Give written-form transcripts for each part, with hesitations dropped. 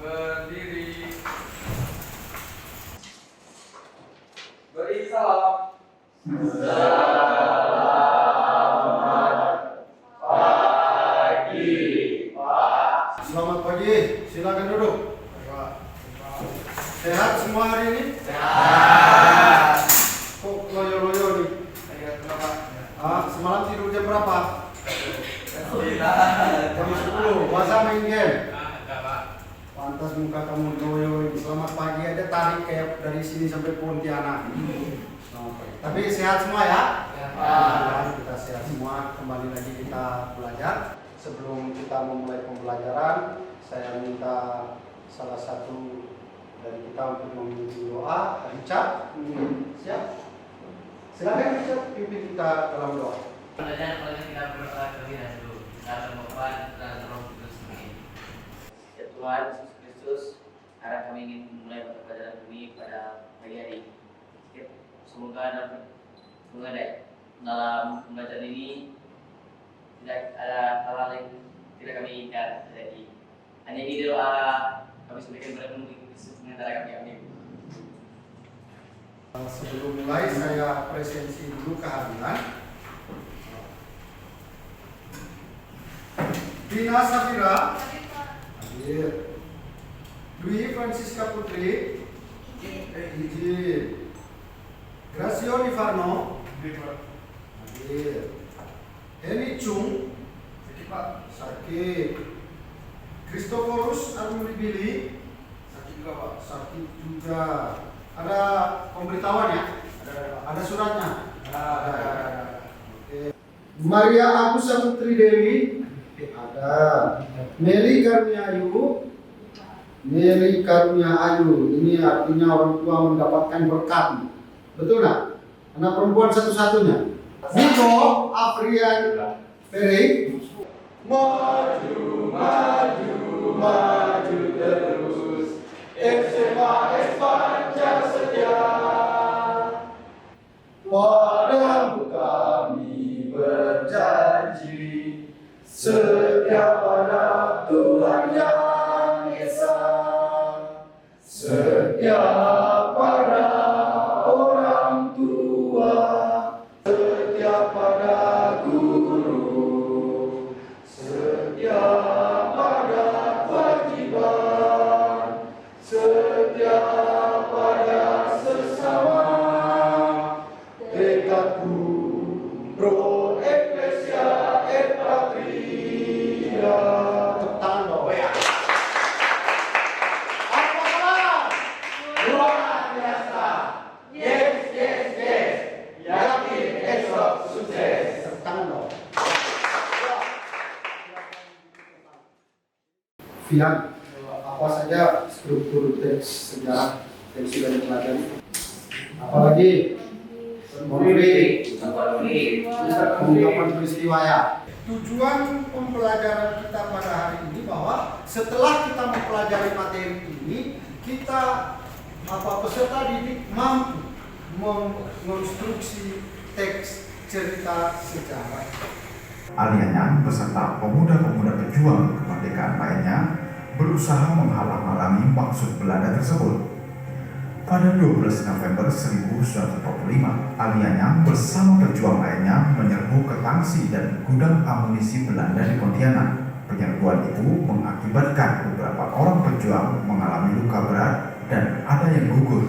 Berdiri. Beri salam. Selamat pagi, silakan duduk. Sehat semua hari ini? Sehat. Kok loyo-loyo nih? Semalam tidur jam berapa? Jam 10, puasa main game? Pantas muka kamu loyo ini. Selamat pagi aja tarik kayak dari sini sampai Pontianak. Tapi sehat semua ya? Kita sehat semua, kembali lagi kita belajar. Sebelum kita memulai pembelajaran, saya minta salah satu dari kita untuk memimpin doa. Richard, siap? Silakan Richard, pimpin kita dalam doa. Pelajaran kita berdoa terlebih dahulu. Dalam Bapa dan Roh Kudus. Ya Tuhan Yesus Kristus, sekarang kami ingin memulai pelajaran kami pada pagi hari. Semoga dalam pembelajaran ini tidak ada hal-hal yang tidak kami inginkan terjadi. Hanya ini doa kami sampaikan kepada Kristus mengenai kami. Sebelum mulai saya presensi dulu kehadiran Dina Safira hadir, Dwi Francisca Putri izin, Gracio Livarno hadir, Heni Chung sakit, Kristoforus Armulibili sakit juga Pak, sakit juga. Ada pemberitahuan ya? Ada suratnya? Ada. Oke. Maria Agusa Putri Dewi ada. Mary Karunia Ayu. Ini artinya orang tua mendapatkan berkat. Betul nggak? Anak perempuan satu-satunya. Niko Afrian Ferry. Maju terus. SMA Espanja setia. Padamu kami berjanji, setia pada Tuhan Yang Esa, setia pada orang tua, setia pada guru, setia pada kewajiban, setia pada sesama, tekadku pro ecclesia et patria. Tangan dong. Apa? Luar biasa. Yes. Yakin esok sukses. Tangan dong. Fian, apa saja struktur teks sejarah yang sudah dipelajari? Apalagi pengungkapan peristiwa ya. Tujuan pembelajaran kita pada hari ini bahwa setelah kita mempelajari materi ini, kita peserta didik mampu mengonstruksi teks cerita sejarah. Alianya beserta pemuda-pemuda pejuang kemerdekaan lainnya berusaha menghalang-halangi maksud Belanda tersebut. Pada 12 November 1945, Alianya bersama pejuang lainnya menyerbu ke tangsi dan gudang amunisi Belanda di Pontianak. Penyerbuan itu mengakibatkan beberapa orang pejuang mengalami luka berat dan ada yang gugur.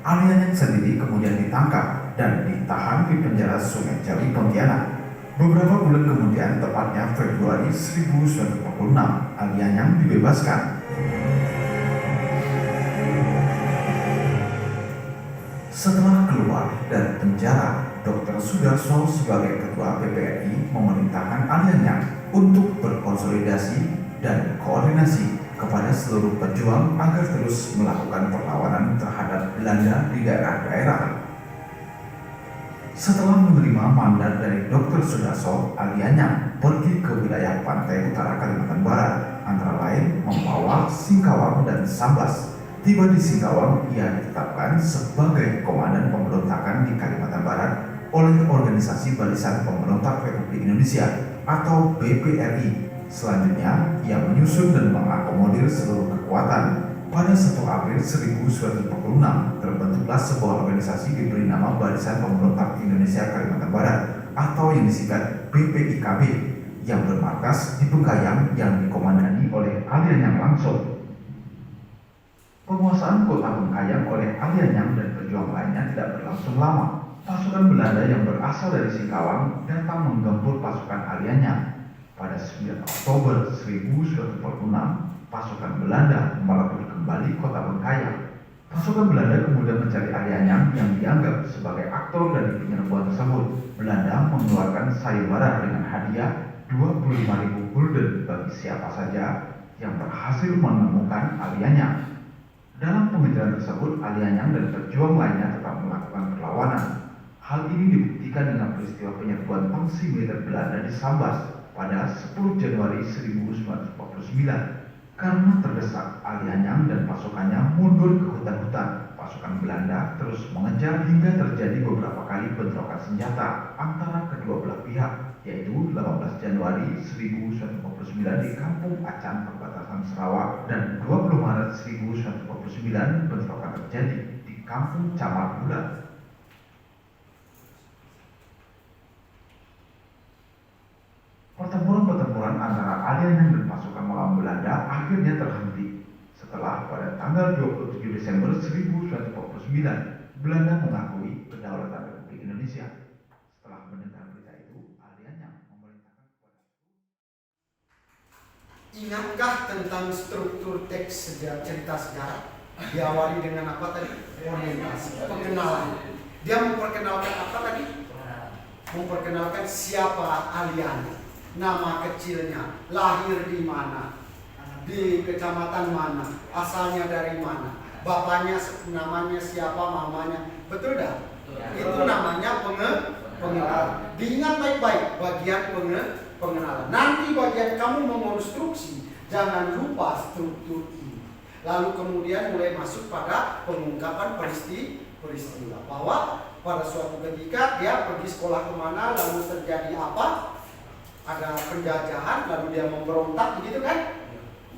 Alianya sendiri kemudian ditangkap dan ditahan di penjara Sungai Jawi Pontianak. Beberapa bulan kemudian, tepatnya Februari 1946, Alianya dibebaskan. Setelah keluar dari penjara, Dr. Sudarso sebagai ketua PPRI memerintahkan Alianya untuk berkonsolidasi dan koordinasi kepada seluruh pejuang agar terus melakukan perlawanan terhadap Belanda di daerah-daerah. Setelah menerima mandat dari Dr. Sudarso, Alianya pergi ke wilayah pantai utara Kalimantan Barat, antara lain membawa Singkawang dan Sambas. Tiba di Singkawang, ia ditetapkan sebagai Komandan Pemberontakan di Kalimantan Barat oleh Organisasi Barisan Pemberontak Republik Indonesia atau BPRI Selanjutnya, ia menyusun dan mengakomodir seluruh kekuatan. Pada 1 April 1946, terbentuklah sebuah organisasi diberi nama Barisan Pemberontak Indonesia Kalimantan Barat atau yang disingkat BPIKB yang bermarkas di Bengkayang yang dikomandani oleh Ali Anyang langsung. Penguasaan kota Bengkayang oleh Ali Anyang dan pejuang lainnya tidak berlangsung lama. Pasukan Belanda yang berasal dari Singkawang datang menggempur pasukan Ali Anyang. Pada 9 Oktober 1946, pasukan Belanda merebut kembali kota Bengkayang. Pasukan Belanda kemudian mencari Ali Anyang yang dianggap sebagai aktor dari penyerbuan tersebut. Belanda mengeluarkan sayembara dengan hadiah 25.000 gulden bagi siapa saja yang berhasil menemukan Ali Anyang. Dalam pengejaran tersebut, Ali Anyang dan pejuang lainnya tetap melakukan perlawanan. Hal ini dibuktikan dengan peristiwa penyerbuan paksi militer Belanda di Sambas pada 10 Januari 1949. Karena terdesak, Ali Anyang dan pasukannya mundur ke hutan-hutan. Pasukan Belanda terus mengejar hingga terjadi beberapa kali bentrokan senjata antara kedua belah pihak, yaitu 18 Januari 1949 di Kampung Acan, perbatasan Sarawak, dan 20 Maret 1949 bentrokan terjadi di Kampung Camar Bulan. Pertempuran antara Ali Anyang dan pasukan melawan Belanda akhirnya terhenti setelah pada tanggal 27 Desember 1949 Belanda mengakui kedaulatan Republik Indonesia. Setelah mendengar berita itu, Ali Anyang memerintahkan kepada Ingatkah tentang struktur teks cerita sejarah? Diawali dengan apa tadi? Orientasi, pengenalan. Dia memperkenalkan apa tadi? Memperkenalkan siapa Ali Anyang, nama kecilnya, lahir di mana, di kecamatan mana, asalnya dari mana, bapaknya namanya siapa, mamanya, betul dah? Itu namanya pengenalan. Diingat baik-baik bagian pengenalan. Nanti bagian kamu mengonstruksi, jangan lupa struktur ini. Lalu kemudian mulai masuk pada pengungkapan peristiwa bahwa pada suatu ketika dia pergi sekolah kemana, lalu terjadi apa? Ada penjajahan, lalu dia memberontak, begitu kan?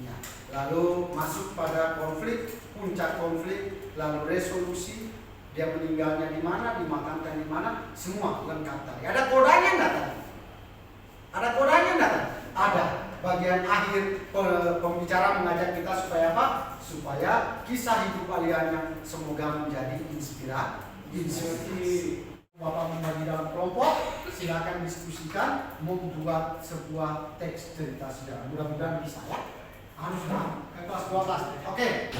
Ya. Lalu masuk pada konflik, puncak konflik, lalu resolusi, dia meninggalnya di mana, dimakamkan di mana, semua lengkap tadi. Ada kodanya enggak tadi? Ada kodanya enggak tadi? Ada. Bagian akhir pembicara mengajak kita supaya apa? Supaya kisah hidup Ali Anyang semoga menjadi inspirasi. Bapak membagi dalam kelompok, silakan diskusikan, membuat sebuah teks cerita sejarah. Mudah-mudahan bisa ya. Harus ke kelas 12. Oke.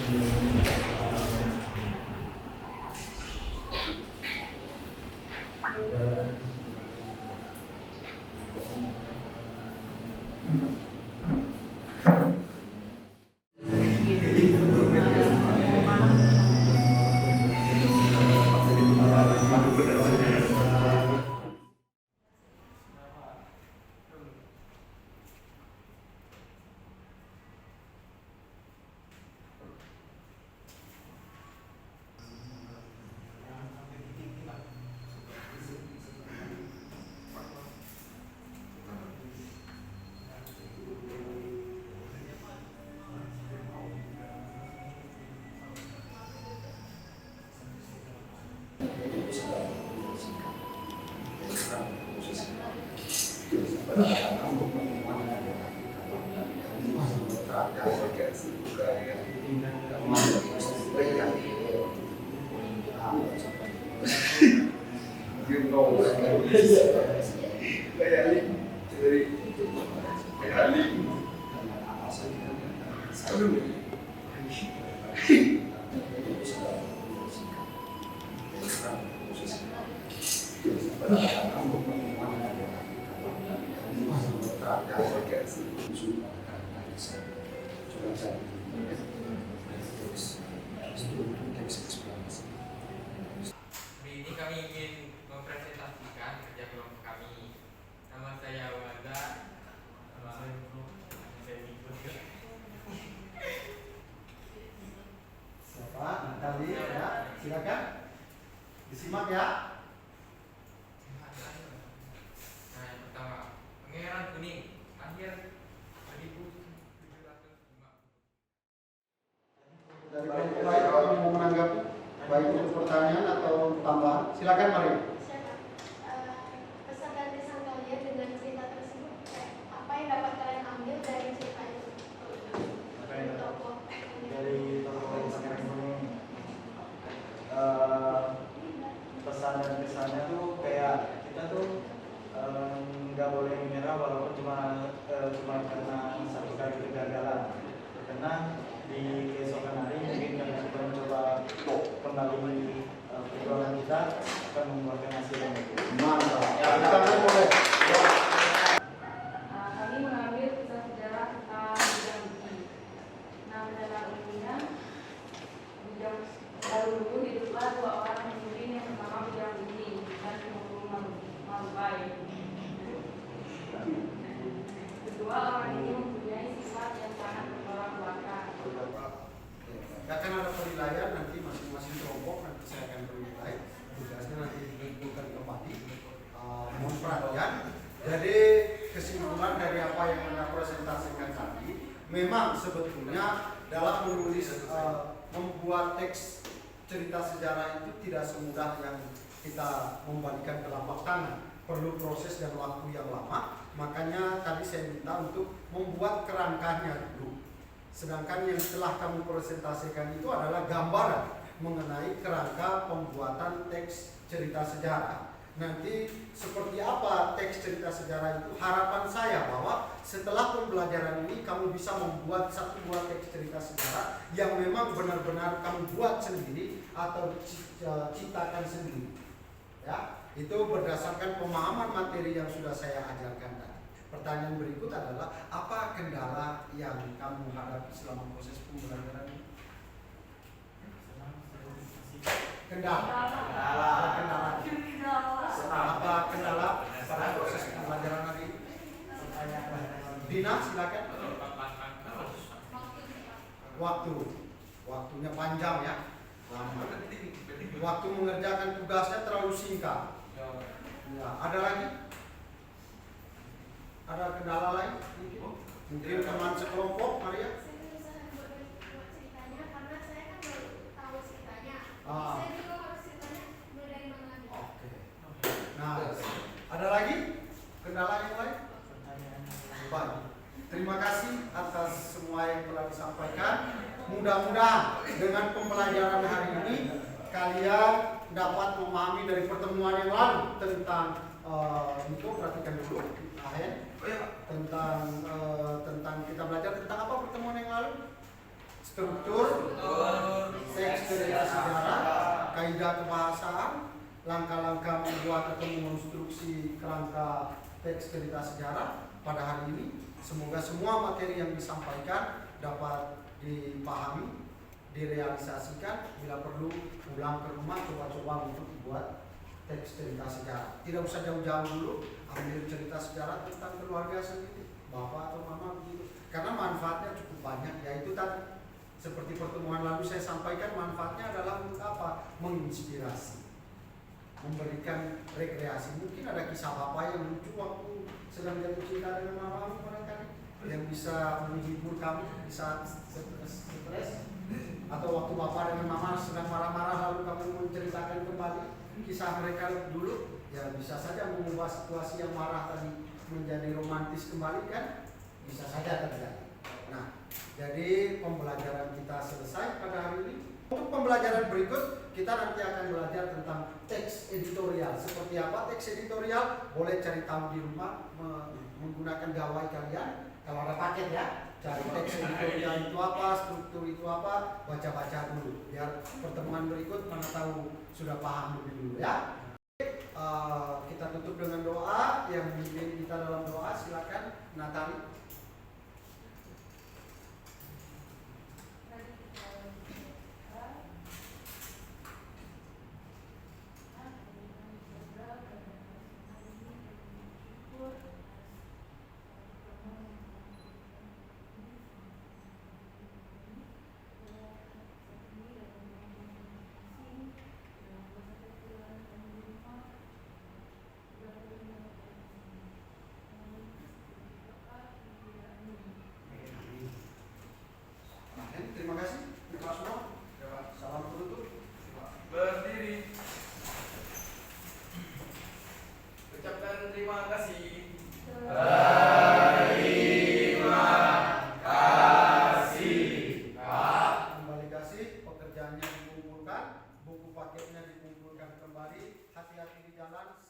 Hari ini kami ingin mempresentasikan kerja kelompok kami. Nama saya Wanda. Nama saya Nico. Siapa? Natali ya. Silakan. Disimak ya. Nah, yang pertama, Pangeran Kuning lahir Silakan Maria. Pesan dan kesan kalian dengan cerita tersebut, apa yang dapat kalian ambil dari cerita itu? Dari tokoh Pangeran Gunung. Pesan dan kesannya tuh kayak kita tuh nggak boleh menyerah walaupun cuma karena satu kali kegagalan. Karena di keesokan hari mungkin karena kita mencoba kembali perjuangan kita akan membuahkan hasil yang baik. Mantap. Kita boleh. Kami mengambil kisah sejarah tentang Bujang Budi. Nah, dalam ilmunya, Bujang dahulu hiduplah dua orang pemimpin yang bernama Bujang Budi dan Tumurun Malubai. Kedua orang ini mempunyai sifat yang sangat bertolak belakang. Akan ada penilaian nanti masing-masing kelompok, nanti saya akan bernilai. Tugasnya nanti ditentukan kembali. Mohon perhatian. Jadi kesimpulan dari apa yang Anda presentasikan tadi, memang sebetulnya dalam menulis membuat teks cerita sejarah itu tidak semudah yang kita membalikan telapak tangan. Perlu proses dan waktu yang lama. Makanya tadi saya minta untuk membuat kerangkanya dulu. Sedangkan yang telah kamu presentasikan itu adalah gambaran mengenai kerangka pembuatan teks cerita sejarah. Nanti seperti apa teks cerita sejarah itu, harapan saya bahwa setelah pembelajaran ini kamu bisa membuat satu buah teks cerita sejarah yang memang benar-benar kamu buat sendiri atau ciptakan sendiri. Ya, itu berdasarkan pemahaman materi yang sudah saya ajarkan tadi. Pertanyaan berikut adalah, apa kendala yang kamu hadapi selama proses pembelajaran ini? Kendala. Apa kendala pada proses pembelajaran hari ini? Dina, silakan. Waktunya panjang ya. Lama. Waktu mengerjakan tugasnya terlalu singkat. Ya, ada lagi? Ada kendala lain? Mungkin teman sekelompok, Maria? Saya berusaha buat ceritanya karena saya kan baru tahu ceritanya. Ah. Saya juga harus ceritanya mulai dari mana lagi. Oke. Nah, ada lagi kendala yang lain? Baik. Terima kasih atas semua yang telah disampaikan. Mudah-mudahan dengan pembelajaran hari ini kalian dapat memahami dari pertemuan yang lalu tentang itu, perhatikan dulu tentang kita belajar tentang apa pertemuan yang lalu? Struktur, teks cerita sejarah, kaidah kebahasaan, langkah-langkah membuat atau mengonstruksi kerangka teks cerita sejarah. Pada hari ini semoga semua materi yang disampaikan dapat dipahami, direalisasikan. Bila perlu pulang ke rumah coba-coba untuk buat teks cerita sejarah. Tidak usah jauh-jauh dulu, ambil cerita sejarah tentang keluarga sendiri, bapak atau mama begitu. Karena manfaatnya cukup banyak, yaitu tadi seperti pertemuan lalu saya sampaikan, manfaatnya adalah untuk apa? Menginspirasi, memberikan rekreasi. Mungkin ada kisah bapak yang lucu waktu sedang jatuh cinta dengan mama barangkali, yang bisa menghibur kamu di saat stres, atau waktu bapak dengan mama sedang marah-marah lalu kamu menceritakan kembali kisah mereka dulu, ya bisa saja mengubah situasi yang marah tadi menjadi romantis kembali, kan? Bisa saja terjadi. Nah, jadi pembelajaran kita selesai pada hari ini. Untuk pembelajaran berikut kita nanti akan belajar tentang teks editorial. Seperti apa teks editorial? Boleh cari tahu di rumah menggunakan gawai kalian. Kalau ada paket ya, cari teks editorial itu apa, struktur itu apa, baca-baca dulu. Biar pertemuan berikut mana tahu sudah paham lebih dulu ya. Kita tutup dengan doa. Yang memimpin kita dalam doa silakan Natali. ijazahnya dikumpulkan, buku paketnya dikumpulkan kembali. Hati-hati di jalan.